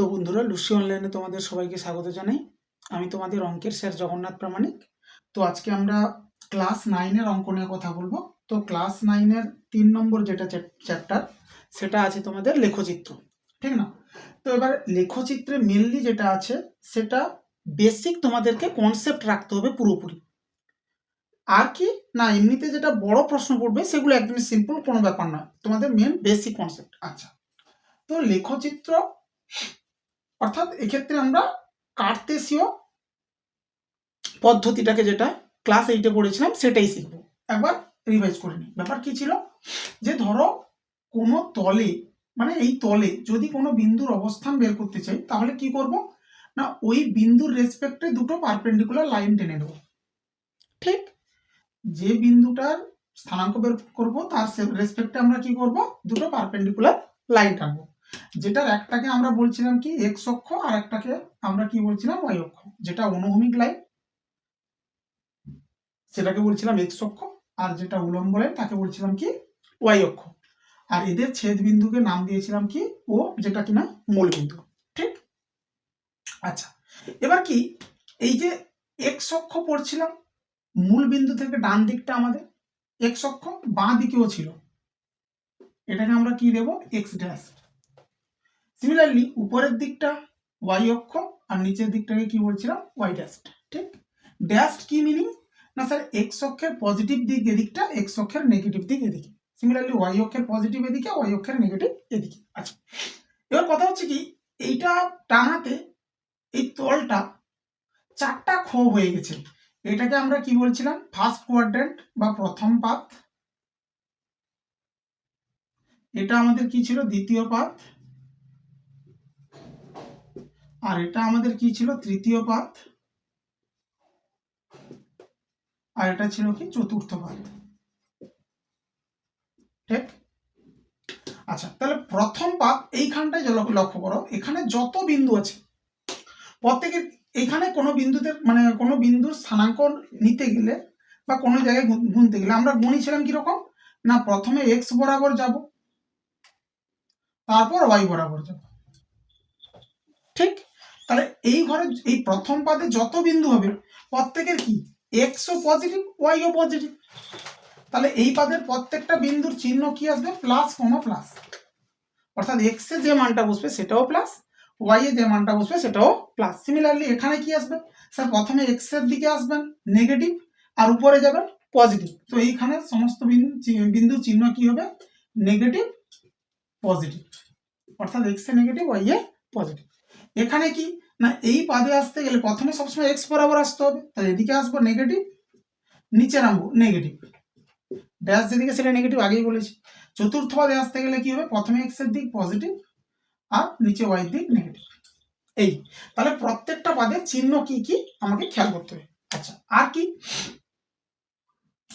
তো বন্ধুরা, লুসি অনলাইনে তোমাদের সবাইকে স্বাগত জানাই। আমি তোমাদের অঙ্কের স্যার জগন্নাথ প্রামাণিক। তো আজকে আমরা ক্লাস 9-এর অঙ্ক নিয়ে কথা বলবো। তো ক্লাস 9-এর 3 নম্বর যেটা চ্যাপ্টার, সেটা আছে তোমাদের লেখচিত্র, ঠিক না? তো এবার লেখচিত্রে মেনলি যেটা আছে সেটা বেসিক তোমাদেরকে কনসেপ্ট রাখতে হবে পুরোপুরি। আর কি না, এমনিতে যেটা বড় প্রশ্ন পড়বে সেগুলো একদমই সিম্পল, কোনো ব্যাপার নয়, তোমাদের মেন বেসিক কনসেপ্ট। আচ্ছা, তো লেখচিত্র অর্থাৎ এক্ষেত্রে আমরা কার্তেসীয় পদ্ধতিটাকে, যেটা ক্লাস 8-এ পড়েছিলাম, সেটাই শিখবো। একবার রিভাইজ করে নিই। ব্যাপার কি ছিল, যে ধরো কোনো তলে, মানে এই তলে যদি কোনো বিন্দুর অবস্থান বের করতে চাই, তাহলে কি করব না, ওই বিন্দুর রেসপেক্টে দুটো পারপেন্ডিকুলার লাইন টেনে নেব। ঠিক, যে বিন্দুটার স্থানাঙ্ক বের করব তার রেসপেক্টে আমরা কি করব, দুটো পারপেন্ডিকুলার লাইন টানবো। যেটার একটাকে আমরা বলছিলাম কি এক্স অক্ষ, আর একটাকে আমরা কি বলছিলাম ওয়াই অক্ষ। যেটা অনুভূমিক লাইন সেটাকে বলছিলাম এক্স অক্ষ, আর যেটা উলম্ব লাইন তাকে বলছিলাম কি ওয়াই অক্ষ। আর এদের ছেদ বিন্দুকে নাম দিয়েছিলাম কি ও, যেটা কিনা মূল বিন্দু। ঠিক, আচ্ছা, এবার কি এই যে এক্স অক্ষ পড়ছিলাম, মূল বিন্দু থেকে ডান দিকটা আমাদের এক্স অক্ষ, বাঁ দিকেও ছিল, এটাকে আমরা কি দেব, এক্স ড্যাশ। সিমিলারলি উপরের দিকটা ওয়াই অক্ষ, আর নিচের দিকটাকে কি বলছিলাম ওয়াই ড্যাশ। ঠিক, ড্যাশ কি মিনিং না স্যার, এক্স অক্ষের পজিটিভ দিক এদিকটা, এক্স অক্ষের নেগেটিভ দিক এদিকে। সিমিলারলি ওয়াই অক্ষের পজিটিভ এদিকে, ওয়াই অক্ষের নেগেটিভ এদিকে। আচ্ছা, এবার কথা হচ্ছে কি, এইটা টানাতে এই তলটা চারটা ক্ষোভ হয়ে গেছে। এটাকে আমরা কি বলছিলাম, ফার্স্ট কোয়াড্রেন্ট বা প্রথম পাত। এটা আমাদের কি ছিল, দ্বিতীয় পাত। আর এটা আমাদের কি ছিল, তৃতীয় পাত। আর এটা ছিল কি চতুর্থ পাত। ঠিক, আচ্ছা, তাহলে প্রথম পাত এইখানটায় লক্ষ্য করো, এখানে যত বিন্দু আছে প্রত্যেকের, এখানে কোনো বিন্দুতে মানে কোনো বিন্দুর স্থানাঙ্ক নিতে গেলে বা কোনো জায়গায় গুনতে গেলে আমরা গুনিছিলাম কিরকম না, প্রথমে এক্স বরাবর যাব, তারপর ওয়াই বরাবর যাব। ঠিক, তাহলে এই ঘরে এই প্রথম পাদে যত বিন্দু হবে প্রত্যেকের কি এক্স ও পজিটিভ, ওয়াই ও পজিটিভ। তাহলে এই পাদের প্রত্যেকটা বিন্দুর চিহ্ন কি আসবে, প্লাস কমা প্লাস। অর্থাৎ এক্স এ যে মানটা বসবে সেটাও প্লাস, ওয়াই এ যে মানটা বসবে সেটাও প্লাস। সিমিলারলি এখানে কি আসবে স্যার, প্রথমে এক্স এর দিকে আসবেন নেগেটিভ, আর উপরে যাবেন পজিটিভ। তো এইখানে সমস্ত বিন্দুর চিহ্ন কি হবে, নেগেটিভ পজিটিভ। অর্থাৎ x A negative, Y A positive. এখানে কি না, এই পাদে আসতে গেলে প্রথমে সবসময় এক্স বরাবর আসতে হবে, তাহলে এদিকে আসবো নেগেটিভ, নিচে নামবো নেগেটিভ, ড্যাশ যেদিকে সেটা নেগেটিভ, আগেই বলেছি। চতুর্থ পাদে আসতে গেলে কি হবে, প্রথমে এক্স এর দিক পজিটিভ আর নিচে ওয়াই দিক নেগেটিভ। এই, তাহলে প্রত্যেকটা পাদের চিহ্ন কি কি আমাকে খেয়াল করতে হবে। আচ্ছা, আর কি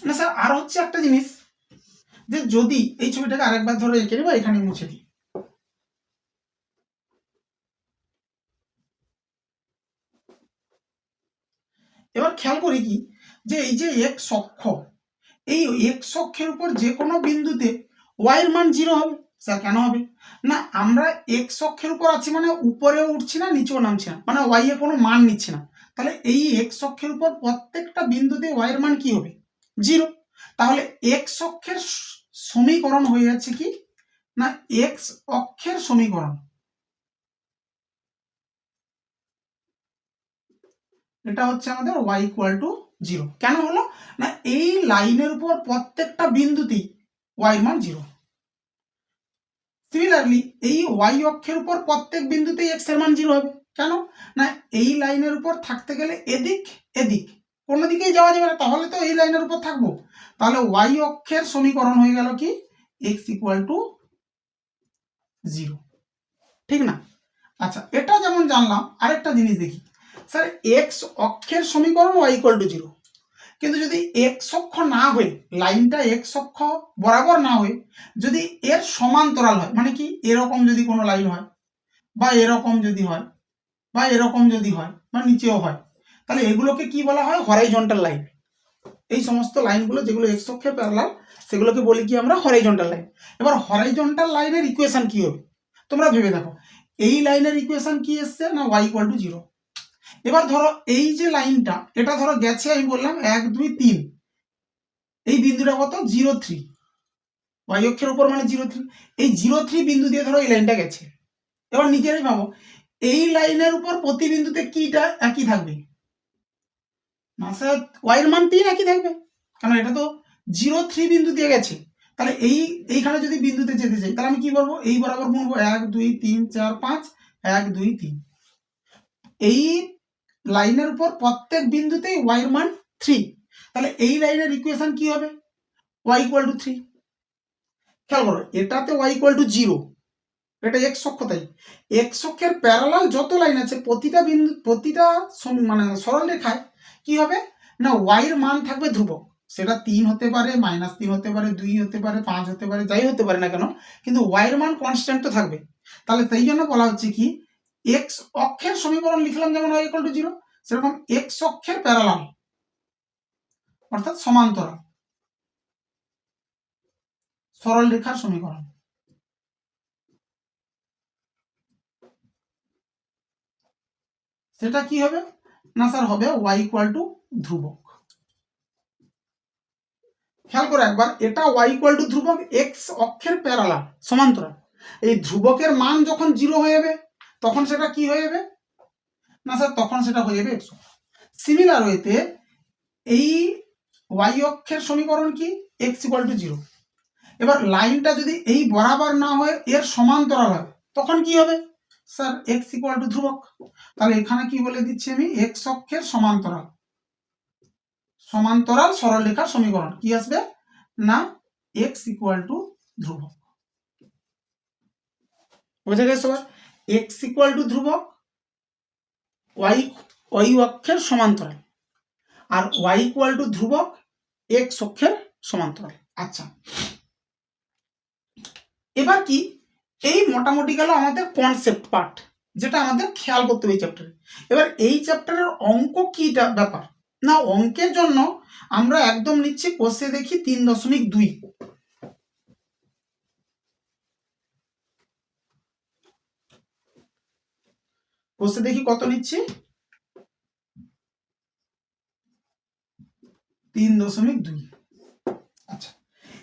না স্যার, আর হচ্ছে একটা জিনিস, যে যদি এই ছবিটাকে আরেকবার ধরে এঁকে নেবো, এখানে মুছে দিই। এবার খেয়াল করি কি, যে এই যে এক্স অক্ষ, এই এক্স অক্ষের উপর যে কোনো বিন্দুতে ওয়াই এর মান 0 হবে। স্যার কেন হবে না, আমরা এক্স অক্ষের উপর আছি মানে উপরেও উঠছি না নিচেও নামছি না, মানে ওয়াই এ কোনো মান নিচ্ছি না। তাহলে এই এক্স অক্ষের উপর প্রত্যেকটা বিন্দুতে ওয়াই এর মান কি হবে, 0। তাহলে এক্স অক্ষের সমীকরণ হয়ে যাচ্ছে কি না, এক্স অক্ষের সমীকরণ, এটা হচ্ছে আমাদের y = 0। কেন হলো না, এই লাইনের উপর প্রত্যেকটা বিন্দুতেই y মান 0। সিমিলারলি এই y অক্ষের উপর প্রত্যেক বিন্দুতেই x এর মান 0 হবে। কেন না, এই লাইনের উপর থাকতে গেলে এদিক এদিক কোনো দিকেই যাওয়া যাবে না, তাহলে তো এই লাইনের উপর থাকবো। তাহলে y অক্ষের সমীকরণ হয়ে গেল কি, x = 0। ঠিক না? আচ্ছা, এটা যেমন জানলাম, আরেকটা জিনিস দেখি স্যার, এক্স অক্ষের সমীকরণ y = 0, কিন্তু যদি এক্স অক্ষ না হয়ে, লাইনটা এক্স অক্ষ বরাবর না হয়ে যদি এর সমান্তরাল হয়, মানে কি এরকম যদি কোনো লাইন হয়, বা এরকম যদি হয়, বা এরকম যদি হয়, বা নিচেও হয়, তাহলে এগুলোকে কি বলা হয়, হরাইজন্টাল লাইন। এই সমস্ত লাইনগুলো যেগুলো এক্স অক্ষের প্যারালাল, সেগুলোকে বলি কি আমরা হরাইজন্টাল লাইন। এবার হরাইজন্টাল লাইনের ইকুয়েশন কি হবে তোমরা ভেবে দেখো, এই লাইনের ইকুয়েশন কি এসছে না y ইকুয়াল টু 0। এবার ধরো এই যে লাইনটা এটা ধরো গেছে আমি বললাম 1 2 3, এই বিন্দুটা কত 0 3, y অক্ষের উপর মানে 0 3, এই 0 3 বিন্দু দিয়ে ধরো এই লাইনটা গেছে। এবার নিজেরাই ভাবো এই লাইনের উপর প্রতি বিন্দুতে কিটা একই থাকবে না স্যার, y এর মান 3 একই থাকবে, কারণ এটা তো 0 3 বিন্দু দিয়ে গেছে। তাহলে এইখানে যদি বিন্দুতে যেতে চাই তাহলে আমি কি করবো, এই বরাবর গুনবো 1 2 3 4 5, 1 2 3, এই লাইনের উপর প্রত্যেক বিন্দুতেই y এর মান 3। তাহলে এই লাইনের ইকুয়েশন কি হবে, y ইকুয়াল টু 3। খেয়াল করো এটাতে y ইকুয়াল টু 0, এটা x অক্ষ, তাই x অক্ষের প্যারালাল যত লাইন আছে প্রতিটা বিন্দু প্রতিটা মানে সরল রেখায় কি হবে না y এর মান থাকবে ধ্রুবক, সেটা 3 হতে পারে, -3 হতে পারে, 2 হতে পারে, 5 হতে পারে, যাই হতে পারে না কেন, কিন্তু y এর মান কনস্ট্যান্ট তো থাকবে। তাহলে সেই জন্য বলা হচ্ছে কি x অক্ষের সমীকরণ লিখলাম যেমন y ইকুয়াল টু 0, সেরকম x অক্ষের প্যারালাল অর্থাৎ সমান্তরাল সরল রেখার সমীকরণ সেটা কি হবে না স্যার হবে y ইকুয়াল টু ধ্রুবক। খেয়াল করো একবার, এটা y ইকুয়াল টু ধ্রুবক, x অক্ষের প্যারালাল সমান্তরাল, এই ধ্রুবকের মান যখন 0 হয়ে যাবে তখন সেটা কি হয়ে যাবে না স্যার, তখন সেটা হয়ে যাবে x। সিমিলার ওয়েতে এই y অক্ষের সমীকরণ কি x ইকুয়াল টু 0। এবার লাইনটা যদি এই বরাবর না হয় এর সমান্তরাল হবে তখন কি হবে স্যার, x ইকুয়াল টু ধ্রুবক। তাহলে এখানে কি বলে দিচ্ছি আমি, x অক্ষের সমান্তরাল সমান্তরাল সরলরেখার সমীকরণ কি আসবে না x ইকুয়াল টু ধ্রুবক। বুঝে গেছে সবার, x ইকুয়াল টু ধ্রুবক, y অক্ষের সমান্তরাল, আর y ইকুয়াল টু ধ্রুবক x অক্ষের সমান্তরাল। আচ্ছা এবার কি, এই মোটামুটি গেল আমাদের কনসেপ্ট পার্ট, যেটা আমাদের খেয়াল করতে হবে এই চ্যাপ্টারে। এবার এই চ্যাপ্টারের অঙ্ক কিটা ব্যাপার না, অঙ্কের জন্য আমরা একদম নিচ্ছি কোষে দেখি 3.2, কোষে দেখি কত নিচ্ছি 3.2। আচ্ছা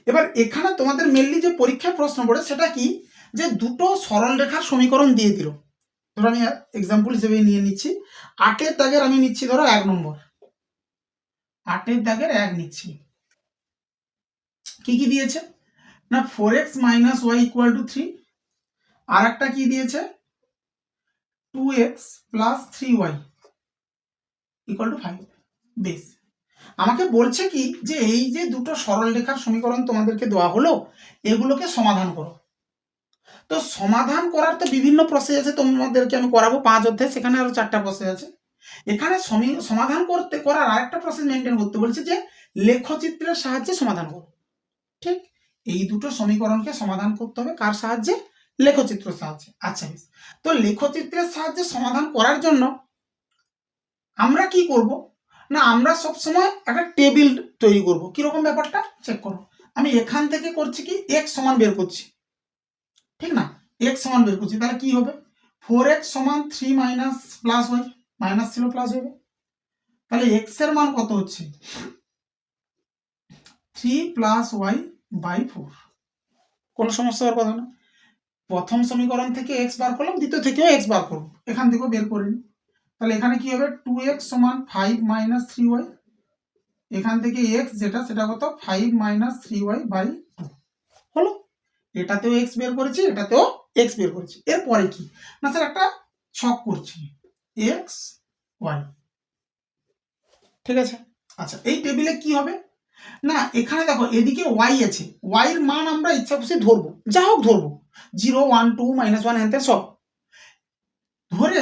এবার এখানে তোমাদের মেনলি যে পরীক্ষার প্রশ্ন পড়ে সেটা কি, যে দুটো সরল রেখার সমীকরণ দিয়ে দিল, ধরো আমি এক্সাম্পল হিসেবে নিয়ে নিচ্ছি 8 এর দাগের আমি নিচ্ছি ধরো 1 নম্বর, 8 এর দাগের 1 নিচ্ছি, কি কি দিয়েছে না 4x - y ইকুয়াল টু 3, আর একটা কি দিয়েছে 2x + 3y ইকুয়াল টু 5। বেশ, আমাকে বলছে কি যে এই যে দুটো সরল রেখার সমীকরণ তোমাদেরকে দেওয়া হলো এগুলোকে সমাধান করো। তো সমাধান করার তো বিভিন্ন প্রসেস আছে, তোমাদেরকে আমি করাবো 5 অধ্যায়, সেখানে আরো 4টা প্রসেস আছে। এখানে সমাধান করার আরেকটা প্রসেস মেনটেন করতে বলছে যে লেখচিত্রের সাহায্যে সমাধান করো। ঠিক, এই দুটো সমীকরণকে সমাধান করতে হবে কার সাহায্যে, লেখচিত্রের সাহায্যে। আচ্ছা বেশ, তো লেখচিত্রের সাহায্যে সমাধান করার জন্য আমরা কি করব না, আমরা সব সময় একটা টেবিল তৈরি করব। কিরকম ব্যাপারটা চেক করো, আমি এখান থেকে করছি কি x সমান বের করছি, ঠিক না, x সমান বের করছি, তাহলে কি হবে 4x সমান 3 মাইনাস প্লাস y, মাইনাস ছিল প্লাস হবে, তাহলে x এর মান কত হচ্ছে 3 প্লাস y বাই 4। কোনো সমস্যা হওয়ার কথা না, প্রথম সমীকরণ থেকে x বার করলাম, দ্বিতীয় থেকেও x বার করব, এখান থেকেও বের করে নিই। তাহলে এখানে কি হবে 2x সমান 5 মাইনাস 3y, এখান থেকে x যেটা সেটা কত 5 মাইনাস 3y বাই 2 হলো। এটাতেও x বের করেছি, এটাতেও x বের করেছি। এরপরে কি না স্যার একটা ছক করছি x y, ঠিক আছে। আচ্ছা এই টেবিলে কি হবে না, এখানে দেখো এদিকে y আছে, y এর মান আমরা ইচ্ছা খুশি ধরবো, যা হোক ধরবো 0 1 2 -1 হ্যান সব ধরে,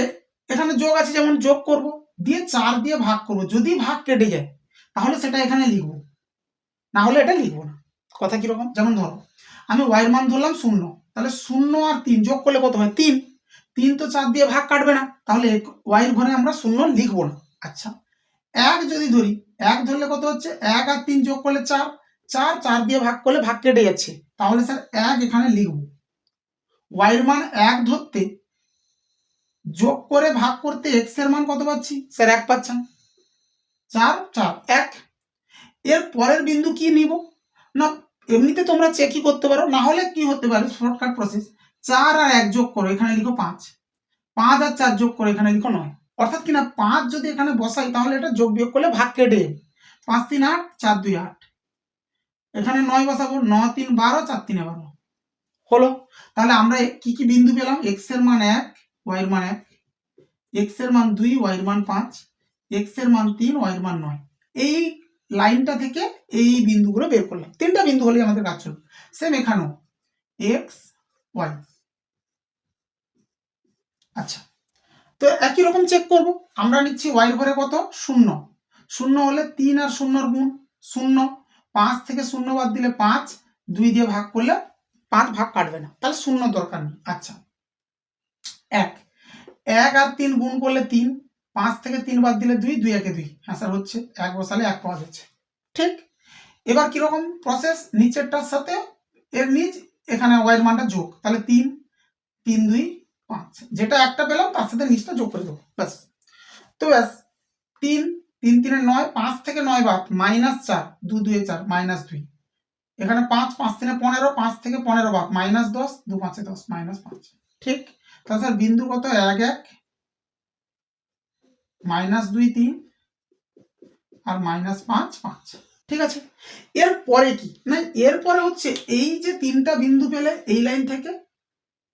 এখানে যোগ আছে যেমন যোগ করব, দিয়ে 4 দিয়ে ভাগ করব, যদি ভাগ কেটে যায় তাহলে সেটা এখানে লিখবো, না হলে এটা লিখবো না। কথা কিরকম, যেমন ধরো আমি y এর মান ধরলাম 0, তাহলে 0 আর 3 যোগ করলে কত হয় 3, 3 তো 4 দিয়ে ভাগ কাটবে না, তাহলে y এর ঘরে আমরা 0 লিখবো না। আচ্ছা 1 যদি ধরি, 1 ধরলে কত হচ্ছে 1 আর 3 যোগ করলে 4, 4 4 দিয়ে ভাগ করলে ভাগ কেটে যাচ্ছে, তাহলে স্যার 1 এখানে লিখবো। y এর মান 1 ধরতে যোগ করে ভাগ করতে এক্স এর মান কত পাচ্ছি স্যার 1 পাচ্ছেন, 4 4 1। এর পরের বিন্দু কি নিব না, এমনিতে তোমরা চেকই করতে পারো, না হলে কি হতে পারে শর্টকাট প্রসেস, 4 আর 1 যোগ করো, এখানে লিখো 5, 5 আর 4 যোগ করো, এখানে লিখো 9। অর্থাৎ কিনা 5 যদি এখানে বসাই তাহলে এটা যোগ বিয়োগ করলে ভাগ কেটে যাবে, 5 3 8, 4 2 8, এখানে 9 বসাবো, 9 3 12, 4 3 12 হলো। তাহলে আমরা কি কি বিন্দু পেলাম, এক্স এর মান 1, ওয়াই এর মান 1, এক্স এর মান 2, ওয়াই এর মান 5, এক্স এর মান 3, ওয়াই এর মান 9। এই লাইনটা থেকে এই বিন্দুগুলো বের করলাম, তিনটা বিন্দু হলেই আমাদের কাজ চলবে। সেম এখানেও এক্স ওয়াই। আচ্ছা, তো একই রকম চেক করব, আমরা নিচ্ছি ওয়াই এর ঘরে কত 0, 0 হলে 3 আর 0 গুণ 0, 5 থেকে 0 বাদ দিলে 5, 2 দিয়ে ভাগ করলে 5 ভাগ কাটবে না, তাহলে 0 দরকার নেই। আচ্ছা, 1 1 আর 3 গুণ করলে 3, 5 থেকে 3 বাদ দিলে 2, 2 একে 2, অ্যান্সার হচ্ছে 1 বসালে 1 পাওয়া যাচ্ছে। ঠিক, এবার কিরকম প্রসেস, নিচেরটার সাথে এর নিচ, এখানে ওয়াই এর মানটা যোগ, তাহলে 3 3 2 5, যেটা একটা পেলাম তার সাথে নিচটা যোগ করে দেবো, ব্যাস। তো ব্যাস 3 3 3 9, 5 থেকে 9 বাদ -4, 2 2 4 -2, এখানে 5 5 3 15, 5 থেকে 15 বাদ -10, 2 5 10 -5। ঠিক, তাহলে স্যার বিন্দু কত 1 1, -2 3 আর -5 5। ঠিক আছে, এরপরে কি না, এরপরে হচ্ছে এই যে তিনটা বিন্দু পেলে এই লাইন থেকে,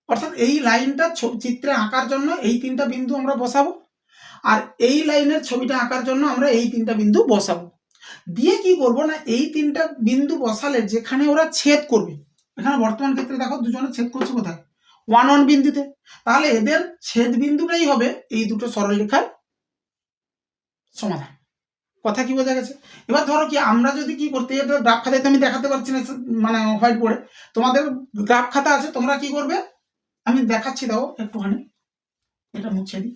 অর্থাৎ এই লাইনটা চিত্রে আঁকার জন্য এই তিনটা বিন্দু আমরা বসাবো, আর এই লাইনের ছবিটা আঁকার জন্য আমরা এই তিনটা বিন্দু বসাবো। দিয়ে কি করব না, এই তিনটা বিন্দু বসালে যেখানে ওরা ছেদ করবে, এখানে বর্তমান ক্ষেত্রে দেখো দুজনে ছেদ করছে কোথায় 1 1 বিন্দুতে, তাহলে এদের ছেদ বিন্দুটাই হবে এই দুটো সরলরেখার সমাধান। কথা কি বোঝা গেছে? এবার ধরো কি আমরা যদি কি করতে, এটা গ্রাফ খাতায় তো আমি দেখাতে পারছি না মানে হোয়াইট বোর্ডে, তোমাদের গ্রাফ খাতা আছে, তোমরা কি করবে আমি দেখাচ্ছি, দাও একটুখানি, এটা মুছে দিই,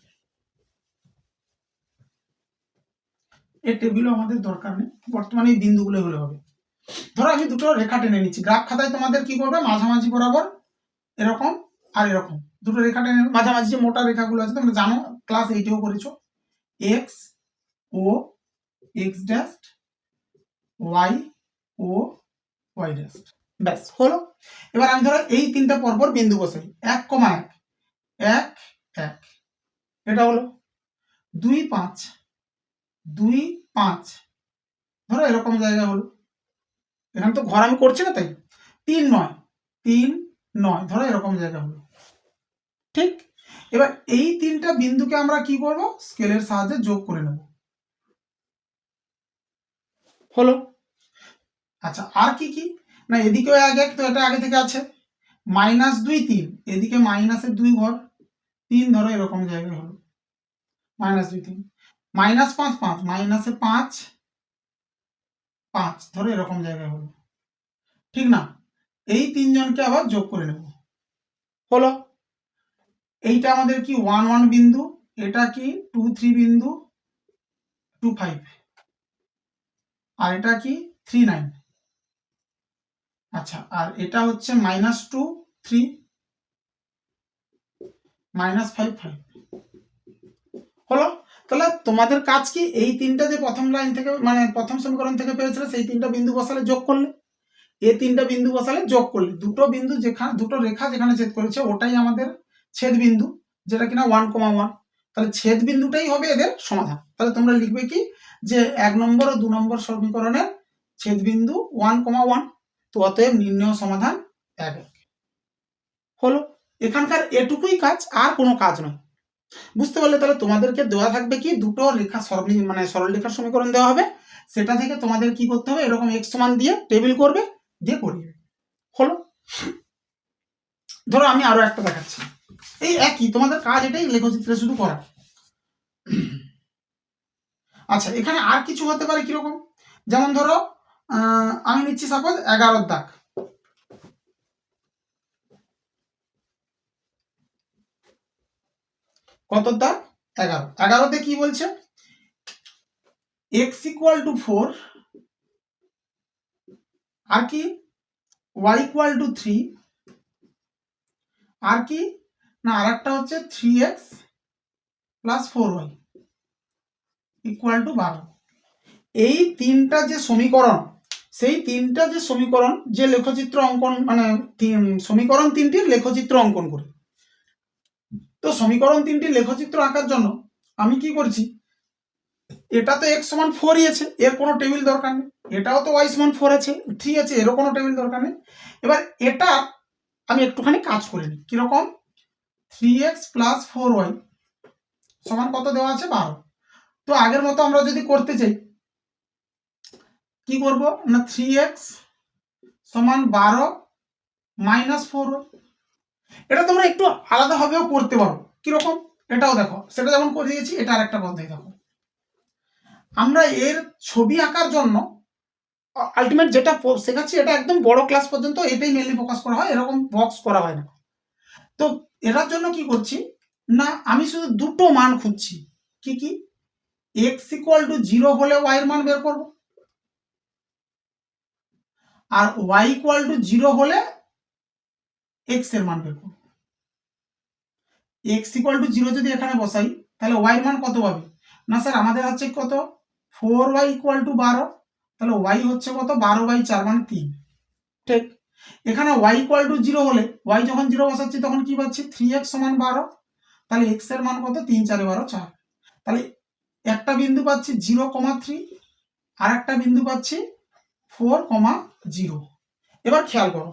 এই টেবিলও আমাদের দরকার নেই, বর্তমানে এই বিন্দুগুলো হলে হবে। ধরো আমি দুটো রেখা টেনে নিচ্ছি, গ্রাফ খাতায় তোমাদের কি করবে মাঝামাঝি বরাবর এরকম আর এরকম দুটো রেখা টেনে, মাঝামাঝি যে মোটা রেখাগুলো আছে তোমরা জানো, ক্লাস 8এও করেছো, এক্স ও এক্স ড্যাশ, ওয়াই ও ওয়াই ড্যাশ, ব্যাস হলো। এবার আমি ধরো এই তিনটা পরপর বিন্দু বসাই, 1 1 1 1, এটা হলো 2 5 2 5, ধরো এরকম জায়গা হলো, এখানে তো ঘর আমি করছি না তাই 3 9 3 9, ধরো এরকম জায়গা হলো। ঠিক, এবার এই তিনটা বিন্দুকে আমরা কি করব স্কেলের সাহায্যে যোগ করে নেব, হলো। আচ্ছা, আর কি কি না, এদিকেও 1 1, তো এটা আগে থেকে আছে, -2 3, এদিকে মাইনাসের 2 ঘর 3, ধরো এরকম জায়গায় হলো -2 3, -5 5, মাইনাসে 5 5, ধরো এরকম জায়গায় হলো। ঠিক না, এই তিনজনকে আবার যোগ করে নেব, হলো। এইটা আমাদের কি 1 1 বিন্দু, এটা কি 2 3 বিন্দু 2 5, আর এটা কি 3 9। আচ্ছা, আর এটা হচ্ছে -2 3 -5 5, হলো। তাহলে তোমাদের কাজ কি, এই তিনটা যে প্রথম লাইন থেকে মানে প্রথম সমীকরণ থেকে পেয়েছিল সেই তিনটা বিন্দু বসালে যোগ করলে, এই তিনটা বিন্দু বসালে যোগ করলে, দুটো বিন্দু যেখানে দুটো রেখা যেখানে ছেদ করেছে ওটাই আমাদের ছেদ বিন্দু, যেটা কিনা 1 1, তাহলে ছেদ বিন্দুটাই হবে এদের সমাধান। তাহলে তোমরা লিখবে কি যে 1 নম্বর ও 2 নম্বর সমীকরণের ছেদ বিন্দু 1 1, তো অতএব নির্ণয় সমাধান 1 1, হলো। এখানকার এটুকুই কাজ, আর কোনো কাজ নয়, বুঝতে পারলে? তাহলে তোমাদেরকে দেওয়া থাকবে কি দুটো রেখা মানে সরল রেখার সমীকরণ দেওয়া হবে, সেটা থেকে তোমাদের কি করতে হবে এরকম x সমান দিয়ে টেবিল করবে, দিয়ে করিয়ে, হলো। ধরো আমি আরো একটা দেখাচ্ছি, এই একই তোমাদের কাজ এটাই, লেখচিত্রে শুধু করা। আচ্ছা, এখানে আর কিছু হতে পারে কিরকম, যেমন ধরো আমি নিচ্ছি সাপোজ 11 দাগ, কত দাগ 11, 11তে কি বলছে x = 4, আর কি y = 3, আর কি না আরেকটা হচ্ছে 3x plus 4y equal to 12। এই তিনটা যে সমীকরণ, সেই তিনটা যে সমীকরণ যে লেখচিত্র অঙ্কন মানে সমীকরণ তিনটির লেখচিত্র অঙ্কন করে। তো সমীকরণ তিনটির লেখচিত্র আঁকার জন্য আমি কি করছি, এটা তো x সমান 4 আছে, এর কোনো টেবিল দরকার নেই। এটাও তো y সমান 4 আছে, 3 আছে, এরও কোনো টেবিল দরকার নেই। এবার এটা আমি একটুখানি কাজ করে নিই। কিরকম, 3x প্লাস 4y সমান কত দেওয়া আছে, 12। তো আগের মতো আমরা যদি করতে চাই কি করব না, 3x সমান 12 মাইনাস 4y। এটা তোমরা একটু আলাদাভাবেও করতে পারো। কিরকম, এটাও দেখো, সেটা যেমন করে দিয়েছি, এটা আর একটা পদ্ধতি দেখো। আমরা এর ছবি আঁকার জন্য আলটিমেট যেটা শেখাচ্ছি এটা একদম বড় ক্লাস পর্যন্ত এটাই মেনলি ফোকাস করা হয়, এরকম বক্স করা হয় না। তো এটার জন্য কি করছি না, আমি শুধু দুটো মান খুঁজছি। কি কি, x ইকুয়াল টু 0 হলে y এর মান বের করব, আর y ইকুয়াল টু 0 হলে x এর মান বের করব। x ইকুয়াল টু 0 যদি এখানে বসাই তাহলে y এর মান কত পাবে না, স্যার আমাদের হচ্ছে কত, 4y ইকুয়াল টু 12, তাহলে y হচ্ছে কত, 12/4 মানে 3। ঠিক, এখানে y ইকুয়াল টু 0 হলে y যখন 0 বসাচ্ছি তখন কি পাচ্ছি, 3x সমান 12, তাহলে x এর মান কত, 3 4 12 4। তাহলে একটা বিন্দু পাচ্ছি 0,3, আর একটা বিন্দু পাচ্ছি 4,0। এবার খেয়াল করো,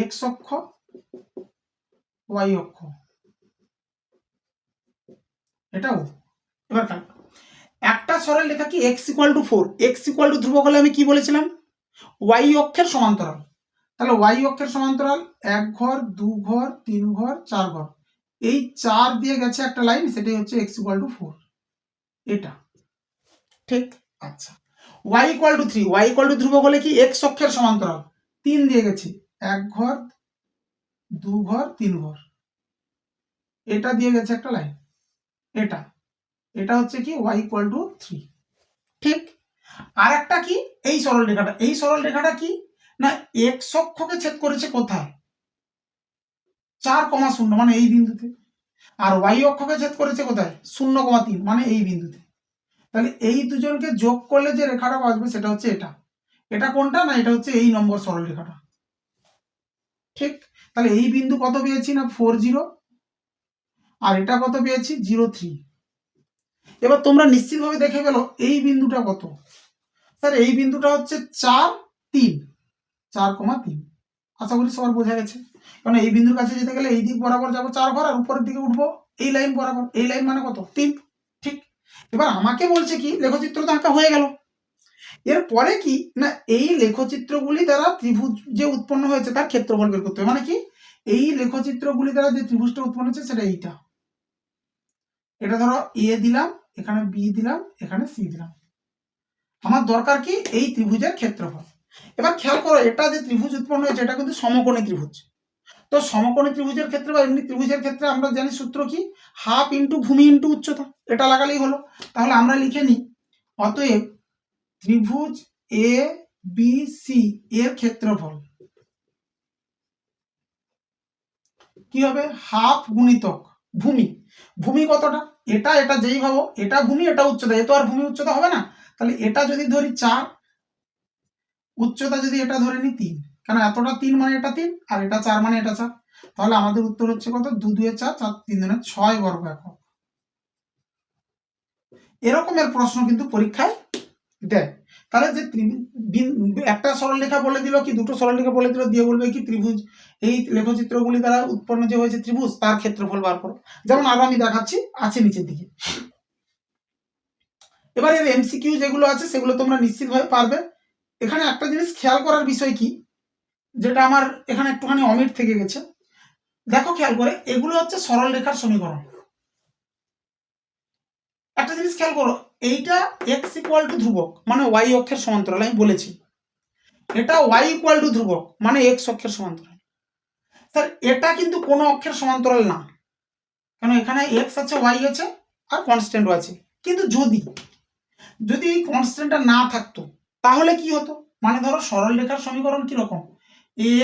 x অক্ষ y অক্ষ এটাও। এবার একটা সরল রেখা কি x equal to 4, x equal to ধ্রুবক হলে আমি কি বলেছিলাম, y অক্ষের সমান্তরাল। তাহলে y অক্ষের সমান্তরাল 1 ঘর 2 ঘর 3 ঘর 4 ঘর, এই 4 দিয়ে গেছে একটা লাইন, সেটাই হচ্ছে x ইকুয়াল টু 4, এটা ঠিক। আচ্ছা, y equal to 3, y equal to ধ্রুবক হলে কি x অক্ষের সমান্তরাল, 3 দিয়ে গেছে, 1 ঘর 2 ঘর 3 ঘর, এটা দিয়ে গেছে একটা লাইন, এটা এটা হচ্ছে কি y ইকুয়াল টু 3। ঠিক, আর একটা কি, এই সরল রেখাটা, এই সরল রেখাটা কি না, x অক্ষকে ছেদ করেছে কোথায়, 4,0 মানে এই বিন্দুতে, আর y অক্ষকে ছেদ করেছে কোথায়, 0,3 মানে এই বিন্দুতে। তাহলে এই দুজনকে যোগ করলে যে রেখাটা আসবে সেটা হচ্ছে এটা। এটা কোনটা না, এটা হচ্ছে এই নম্বর সরল রেখাটা। ঠিক, তাহলে এই বিন্দু কত পেয়েছি না 40, আর এটা কত পেয়েছি 03। এবার তোমরা নিশ্চিতভাবে দেখে গেল এই বিন্দুটা কত, স্যার এই বিন্দুটা হচ্ছে 4,3। আশা করি সবার বোঝা গেছে, কারণ এই বিন্দুর কাছে যেতে গেলে এই দিক বরাবর যাবো 4 ঘর, আর উপরের দিকে উঠবো এই লাইন বরাবর, এই লাইন মানে কত, 3। ঠিক, এবার আমাকে বলছে কি, লেখচিত্র তো আঁকা হয়ে গেল, এরপরে কি না, এই লেখচিত্রগুলি দ্বারা ত্রিভুজ যে উৎপন্ন হয়েছে তার ক্ষেত্রফল বের করতে হবে। মানে কি, এই লেখচিত্রগুলি দ্বারা যে ত্রিভুজটা উৎপন্ন হচ্ছে সেটা এইটা, এটা ধরো এ দিলাম, এখানে বি দিলাম, এখানে সি দিলাম, আমার দরকার কি এই ত্রিভুজের ক্ষেত্রফল। এবার খেয়াল করো, এটা যে ত্রিভুজ উৎপন্ন হয়েছে এটা কিন্তু সমকোণী ত্রিভুজ। তো সমকোণী ত্রিভুজের ক্ষেত্রে বা এমনি ত্রিভুজের ক্ষেত্রে আমরা জানি সূত্র কি, হাফ ইন্টু ভূমি ইন্টু উচ্চতা, এটা লাগালেই হলো। তাহলে আমরা লিখে নিই, অতএব ত্রিভুজ এ বি সি এর ক্ষেত্রফল কি হবে, হাফ গুণিতক ভূমি। ভূমি কতটা, এটা এটা যেই ভাবো, এটা ভূমি এটা উচ্চতা, এ তো আর ভূমি উচ্চতা হবে না, তাহলে এটা যদি ধরি 4, উচ্চতা যদি এটা ধরে নি 3, কারণ এতটা 3 মানে এটা 3, আর এটা 4 মানে এটা 4, তাহলে আমাদের উত্তর হচ্ছে কত, 2 2 4 4 3 6 বর্গ একক। এরকমের প্রশ্ন কিন্তু পরীক্ষায় দেয়। তাহলে যে একটা সরলরেখা বলে দিল কি দুটো সরলরেখা বলে দিল, দিয়ে বলবে কি ত্রিভুজ, এই লেখচিত্রগুলি দ্বারা উৎপন্ন যে হয়েছে ত্রিভুজ তার ক্ষেত্রফল বার করো। যেমন আরো আমি দেখাচ্ছি, আছে নিচের দিকে। এবার এর এমসিকিউ যেগুলো আছে সেগুলো তোমরা নিশ্চিতভাবে পারবে। এখানে একটা জিনিস খেয়াল করার বিষয় কি, যেটা আমার এখানে একটুখানি অমিট থেকে গেছে, দেখো খেয়াল করে, এগুলো হচ্ছে সরল রেখার সমীকরণ। একটা জিনিস খেয়াল করো, এইটা x ইকুয়াল টু ধ্রুবক মানে y অক্ষের সমান্তরাল, আমি বলেছি। এটা y ইকুয়াল টু ধ্রুবক মানে x অক্ষের সমান্তরাল। স্যার এটা কিন্তু কোনো অক্ষের সমান্তরাল না, কেন এখানে x আছে y আছে আর কনস্ট্যান্টও আছে। কিন্তু যদি এই কনস্ট্যান্টটা না থাকতো তাহলে কি হতো, মানে ধরো সরল রেখার সমীকরণ কি রকম,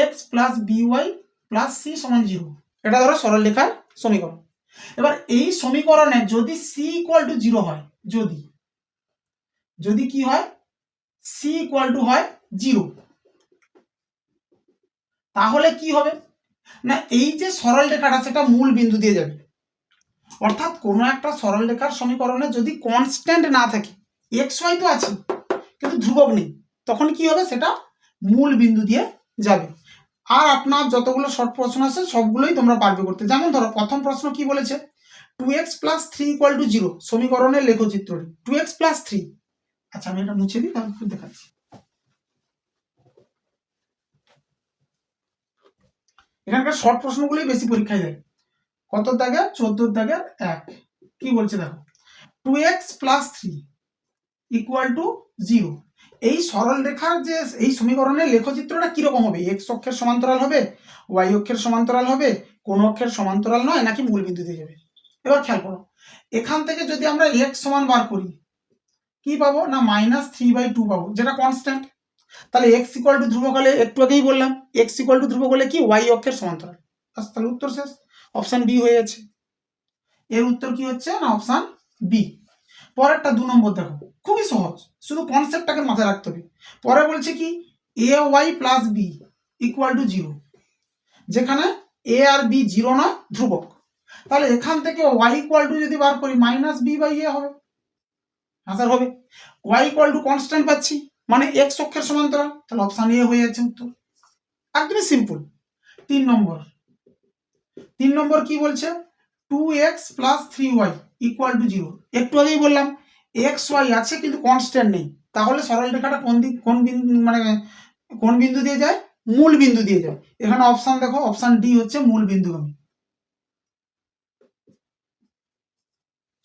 ax plus by plus c সমান 0, এটা ধরো সরল রেখার সমীকরণ। এবার এই সমীকরণে যদি সি ইকুয়াল টু 0 হয়, যদি কি হয়, সি ইকুয়াল টু হয় 0, তাহলে কি হবে না এই যে সরল রেখাটা সেটা মূল বিন্দু দিয়ে যাবে। অর্থাৎ কোনো একটা সরল রেখার সমীকরণে যদি কনস্ট্যান্ট না থাকে, এক্স ওয়াই তো আছে কিন্তু ধ্রুবক নেই, তখন কি হবে, সেটা মূল বিন্দু দিয়ে যাবে। আর আপনার যতগুলো শর্ট প্রশ্ন আছে সবগুলোই তোমরা পারবে করতে। যেমন ধরো প্রথম প্রশ্ন কি বলেছে, 2x + 3 = 0 সমীকরণের লেখচিত্রটি। 2x + 3, আচ্ছা আমি এটা মুছে দিই, তাহলে দেখাচ্ছি। এখানকার শর্ট প্রশ্নগুলোই বেশি পরীক্ষায় দেয়। কত দাগে, 14 দাগের 1। কি বলছে দেখো, 2x + 3 = 0। এই সরল রেখার যে এই সমীকরণের লেখচিত্রটা কিরকম হবে, এক্স অক্ষের সমান্তরাল হবে, ওয়াই অক্ষের সমান্তরাল হবে, কোন অক্ষের সমান্তরাল নয়, নাকি মূল বিন্দু দিয়ে যাবে। এবার খেয়াল করো, এখান থেকে যদি আমরা x সমান বার করি কি পাবো না -3/2 পাবো, যেটা কনস্ট্যান্ট। তাহলে x = ধ্রুবক হলে, একটু আগেই বললাম x = ধ্রুবক হলে কি ওয়াই অক্ষের সমান্তরাল। তাহলে উত্তর শেষ, অপশন বি হয়ে যাচ্ছে। এর উত্তর কি হচ্ছে না অপশন বি। পরেরটা 2 নম্বর দেখো, খুবই সহজ, শুধু কনসেপ্টটাকে মাথায় রাখতে হবে। পরে বলছে কি ay + b = 0, যেখানে a আর b 0 নয়, ধ্রুবক। তাহলে এখান থেকে y = যদি বার করি -b/a হবে, আনসার হবে। y = কনস্ট্যান্ট পাচ্ছি, মানে x অক্ষের সমান্তরাল, তাহলে অপশন এ হয়ে যাচ্ছে উত্তর। একদমই সিম্পল। 3 নম্বর কি বলছে, 2x + 3y = 0। একটু আগেই বললাম x y আছে কিন্তু কনস্ট্যান্ট নেই, তাহলে সরল রেখাটা কোন বিন্দু, মানে কোন বিন্দু দিয়ে যায়, মূল বিন্দু দিয়ে যায়। এখানে অপশন দেখো, অপশন ডি হচ্ছে মূল বিন্দুগামী।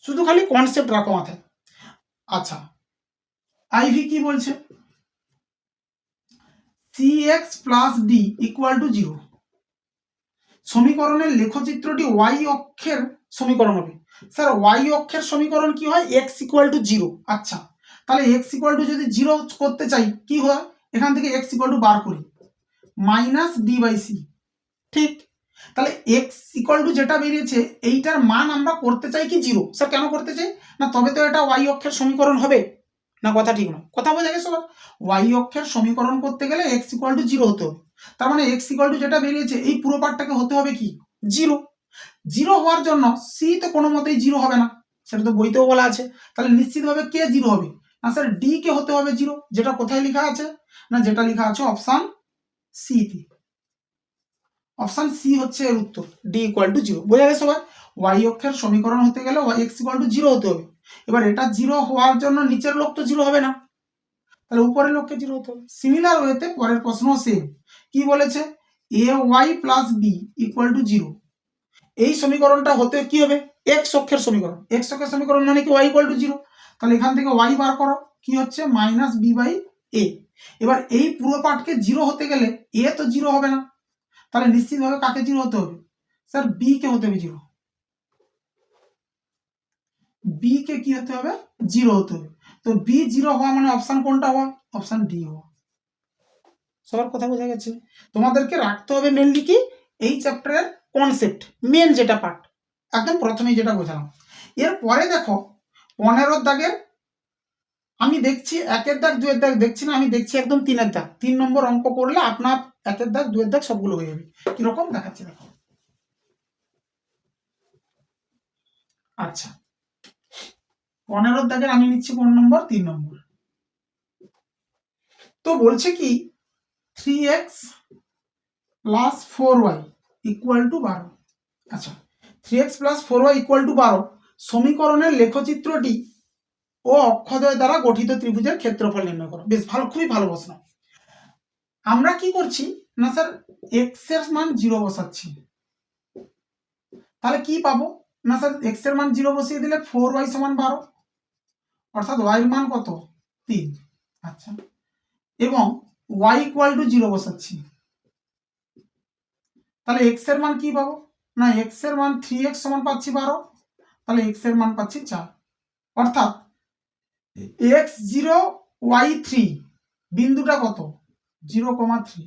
শুধু খালি কনসেপ্ট রাখো মাথায়। আচ্ছা, আইভি কি বলছে, cx + d = 0 সমীকরণের লেখচিত্রটি y অক্ষের সমীকরণ হবে। স্যার y অক্ষের সমীকরণ কি হয়, x = 0। আচ্ছা, তাহলে x = যদি 0 করতে চাই কি হয়, এখান থেকে x = বার করি -b/c। ঠিক, তাহলে x = যেটা বেরিয়েছে এইটার মান আমরা করতে চাই কি 0। স্যার কেন করতে চাই না, তবে তো এটা y অক্ষের সমীকরণ হবে না, কথা ঠিক নয়, কথা বোঝা গেছে সবার। y অক্ষের সমীকরণ করতে গেলে x = 0 হতে হবে। তার মানে x = যেটা বেরিয়েছে এই পুরো পার্টটাকে হতে হবে কি 0। 0 হওয়ার জন্য c তো কোনো মতেই 0 হবে না, সেটা তো বইতেও বলা আছে। তাহলে নিশ্চিতভাবে কে 0 হবে না স্যার, d কে হতে হবে 0, যেটা কোথায় লেখা আছে না, যেটা লেখা আছে অপশন সি তে। অপশন সি হচ্ছে এর উত্তর, d = 0। বোঝা গেছে সবাই, y অক্ষের সমীকরণ হতে গেলে x = 0 হতে হবে। এবার এটা 0 হওয়ার জন্য নিচের লোক তো 0 হবে না, তাহলে উপরের লোককে 0 হতে হবে। সিমিলার ওয়েতে পরের প্রশ্ন সেম, কি বলেছে ay + b = 0। এই সমীকরণটা হতে কি হবে, x অক্ষের সমীকরণ। x অক্ষের সমীকরণ মানে কি y = 0, তাহলে এখান থেকে y বার করো, কি হচ্ছে -b/a। এবার এই পুরো পার্টকে 0 হতে গেলে a তো 0 হবে না, তাহলে নিশ্চিতভাবে কাকে 0 হতে হবে, স্যার b কে হতে হবে 0। b কে কি হতে হবে, 0 হতে হবে। তো b 0 হওয়া মানে অপশন কোনটা হওয়া, অপশন ডি হওয়া। সবার কথা বোঝা গেছে। তোমাদেরকে রাখতে হবে মেনলি কি এই চ্যাপ্টারের কনসেপ্ট, মেন যেটা পার্ট, একদম প্রথমেই যেটা বোঝালাম। এরপরে দেখো 15 দাগের, আমি দেখছি 1-এর দাগ 2-এর দাগ দেখছি না, আমি দেখছি একদম 3-এর দাগ। 3 নম্বর অঙ্ক করলে আপনার 1-এর দাগ 2-এর দাগ সবগুলো হয়ে যাবে। কিরকম দেখাচ্ছি দেখো। আচ্ছা, 15 দাগের আমি নিচ্ছি কোন নম্বর, 3 নম্বর। তো বলছে কি 3x + 4y = 12। আচ্ছা, 3x + 4y = 12 সমীকরণের লেখচিত্রটি ও অক্ষদ্বয় দ্বারা গঠিত ত্রিভুজের ক্ষেত্রফল নির্ণয় করো। বেশ ভালো, খুবই ভালো প্রশ্ন। আমরা কি করছি না স্যার, x এর মান 0 বসাচ্ছি, তাহলে কি পাবো না স্যার, x এর মান 0 বসিয়ে দিলে 4y = 12, অর্থাৎ y এর মান কত 3। আচ্ছা, এবং y = 0 বসাচ্ছি, তাহলে x এর মান কি পাবো না, x এর মান 3x = পাচ্ছি 12, তাহলে x এর মান পাচ্ছি 4। অর্থাৎ x0 y3 বিন্দুটা কত 0,3,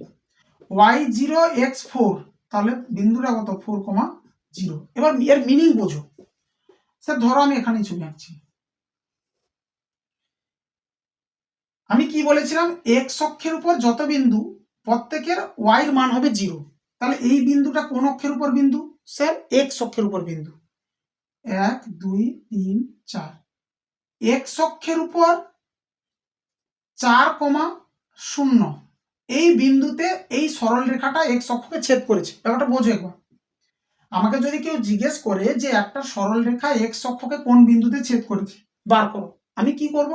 y0 x4 তাহলে বিন্দুটা কত 4,0। জিরো। এবার এর মিনিং বোঝো। স্যার ধরো আমি এখানেই ছবি আঁকছি, আমি কি বলেছিলাম, এক্স অক্ষের উপর যত বিন্দু প্রত্যেকের ওয়াই এর মান হবে জিরো। তাহলে এই বিন্দুটা কোন অক্ষের উপর বিন্দু? স্যার এক্স অক্ষের উপর বিন্দু। 1 2 3 4, এক্স অক্ষের উপর 4,0 এই বিন্দুতে এই সরল রেখাটা এক্স অক্ষকে ছেদ করেছে। ব্যাপারটা বোঝো একবার। আমাকে যদি কেউ জিজ্ঞেস করে যে একটা সরল রেখা এক্স অক্ষকে কোন বিন্দুতে ছেদ করেছে বার করো, আমি কি করব,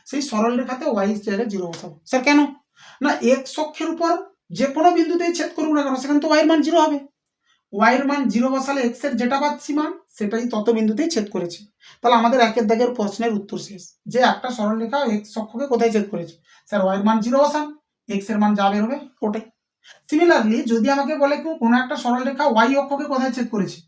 সেই সরল রেখাতে ওয়াই জায়গায় জিরো বসাবো। স্যার কেন? না এক্স অক্ষের উপর যে কোনো বিন্দুতেই ছেদ করুক না কেন সেখানে তো ওয়াই এর মান জিরো হবে। ওয়াই এর মান জিরো বসালে এক্স এর যেটা পাচ্ছি মান সেটাই তত বিন্দুতেই ছেদ করেছে। তাহলে আমাদের একের দাগের প্রশ্নের উত্তর শেষ, যে একটা সরল রেখা এক্স অক্ষকে কোথায় ছেদ করেছে, স্যার ওয়াই এর মান জিরো বসান, এক্স এর মান যা বের হবে ওটাই। সিমিলারলি যদি আমাকে বলে কেউ কোনো একটা সরল রেখা ওয়াই অক্ষকে কোথায় ছেদ করেছে,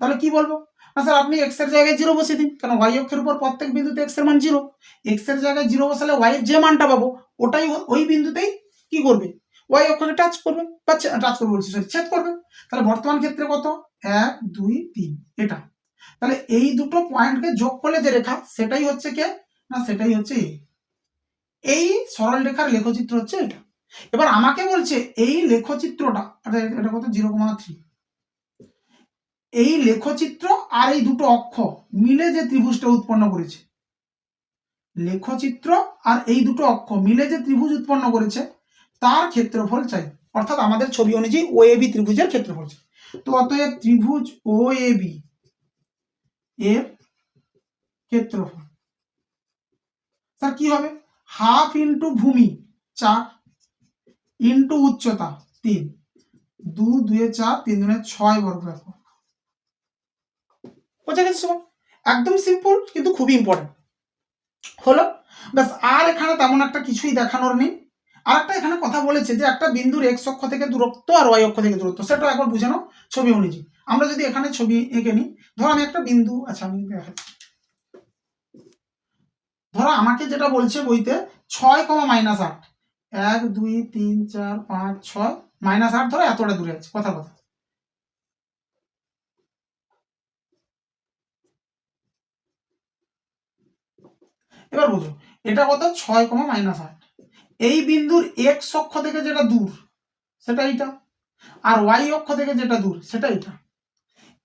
তাহলে কি বলবো, না স্যার আপনি এক্স এর জায়গায় জিরো বসিয়ে দিন, কারণ ওয়াই অক্ষের উপর প্রত্যেক বিন্দুতে এক্স এর মান জিরো। এক্স এর জায়গায় জিরো বসালে ওয়াই এর যে মানটা পাবো ওটাই ওই বিন্দুতেই কি করবে, ওয়াই অক্ষকে টাচ করবে, বা টাচ করবে বলছি সরি ছেদ করবে। তাহলে বর্তমান ক্ষেত্রে কত, 1 2 3 এটা। তাহলে এই দুটো পয়েন্টকে যোগ করলে যে রেখা সেটাই হচ্ছে কে, না সেটাই হচ্ছে এই সরল রেখার লেখচিত্র হচ্ছে এটা। এবার আমাকে বলছে এই লেখচিত্রটা, এটা কত 0,3, এই লেখচিত্র আর এই দুটো অক্ষ মিলে যে ত্রিভুজটা উৎপন্ন করেছে, লেখচিত্র আর এই দুটো অক্ষ মিলে যে ত্রিভুজ উৎপন্ন করেছে তার ক্ষেত্রফল চাই, অর্থাৎ আমাদের ছবি অনুযায়ী ও এ বি ত্রিভুজের ক্ষেত্রফল চাই। তো অতএব ত্রিভুজ ও এ বি এর ক্ষেত্রফল স্যার কি হবে, হাফ ইন্টু ভূমি 4 ইন্টু উচ্চতা 3, 2 2 4 3 2 6 বর্গ একক। বোঝা গেছে সবাই? একদম সিম্পল কিন্তু খুবই ইম্পর্টেন্ট হলো। ব্যাস আর এখানে তেমন একটা কিছুই দেখানোর নেই। আর একটা এখানে কথা বলেছে যে একটা বিন্দুর এক্স অক্ষ থেকে দূরত্ব আর ওয়াই অক্ষ থেকে দূরত্ব, সেটা একবার বুঝে নাও ছবি অনুযায়ী। আমরা যদি এখানে ছবি এঁকে নিই, ধরো আমি একটা বিন্দু, আচ্ছা আমি দেখাচ্ছি, ধরো আমাকে যেটা বলছে বইতে 6, -8, 1 2 3 4 5 6 -8 ধরো এতটা দূরে আছে, কথা কথা। এবার বুঝো এটা কত, 6, -8, এই বিন্দুর এক্স অক্ষ থেকে যেটা দূর সেটা এইটা, আর ওয়াই অক্ষ থেকে যেটা দূর সেটা এইটা।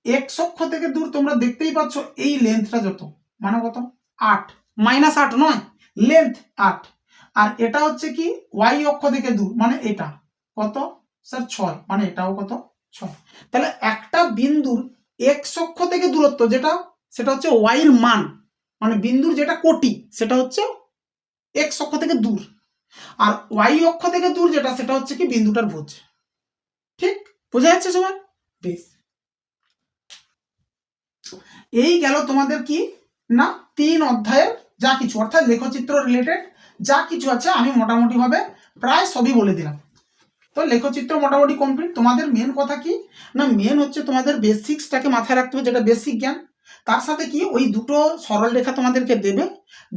এক্স অক্ষ থেকে দূর তোমরা দেখতেই পাচ্ছ এই লেন্থটা যত, মানে কত 8, -8 নয়, লেন্থ 8। আর এটা হচ্ছে কি ওয়াই অক্ষ থেকে দূর, মানে এটা কত স্যার 6, মানে এটাও কত 6। তাহলে একটা বিন্দুর এক্স অক্ষ থেকে দূরত্ব যেটা সেটা হচ্ছে ওয়াই এর মান, মানে বিন্দুর যেটা কোটি সেটা হচ্ছে এক্স অক্ষ থেকে দূর, আর ওয়াই অক্ষ থেকে দূর যেটা সেটা হচ্ছে কি বিন্দুটার ভুজ। ঠিক বোঝা যাচ্ছে সবার? বেশ, এই গেল তোমাদের কি না 3 অধ্যায়ের যা কিছু, অর্থাৎ লেখচিত্র রিলেটেড যা কিছু আছে আমি মোটামুটি ভাবে প্রায় সবই বলে দিলাম। তো লেখচিত্র মোটামুটি কমপ্লিট। তোমাদের মেন কথা কি না, মেন হচ্ছে তোমাদের বেসিক্সটাকে মাথায় রাখতে হবে, যেটা বেসিক জ্ঞান। তার সাথে কি ওই দুটো সরল রেখা তোমাদেরকে দেবে,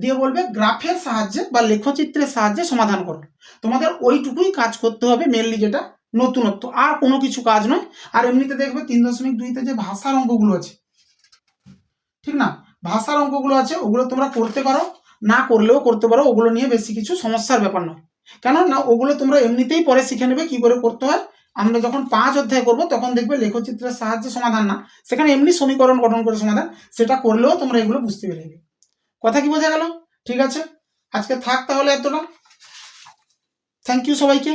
দিয়ে বলবে গ্রাফের সাহায্যে বা লেখচিত্রের সাহায্যে সমাধান করো। তোমাদের ওইটুকুই কাজ করতে হবে মেনলি, যেটা নতুনত্ব, আর কোনো কিছু কাজ নয়। আর এমনিতে দেখবে 3.2-তে যে ভাষার অঙ্কগুলো আছে, ঠিক না, ভাষার অঙ্কগুলো আছে ওগুলো তোমরা করতে পারো, না করলেও করতে পারো, ওগুলো নিয়ে বেশি কিছু সমস্যার ব্যাপার নয়। কেন না ওগুলো তোমরা এমনিতেই পরে শিখে নেবে কি করে করতে হয়। আমরা যখন 5 অধ্যায় করব তখন দেখবে লেখচিত্রের সাহায্যে সমাধান না, সেখানে এমনি সমীকরণ গঠন করে সমাধান, সেটা করলেও তোমরা এগুলো বুঝতে পেরে। কথা কি বোঝা গেল? ঠিক আছে, আজকে থাক তাহলে এতটা। থ্যাংক ইউ সবাইকে।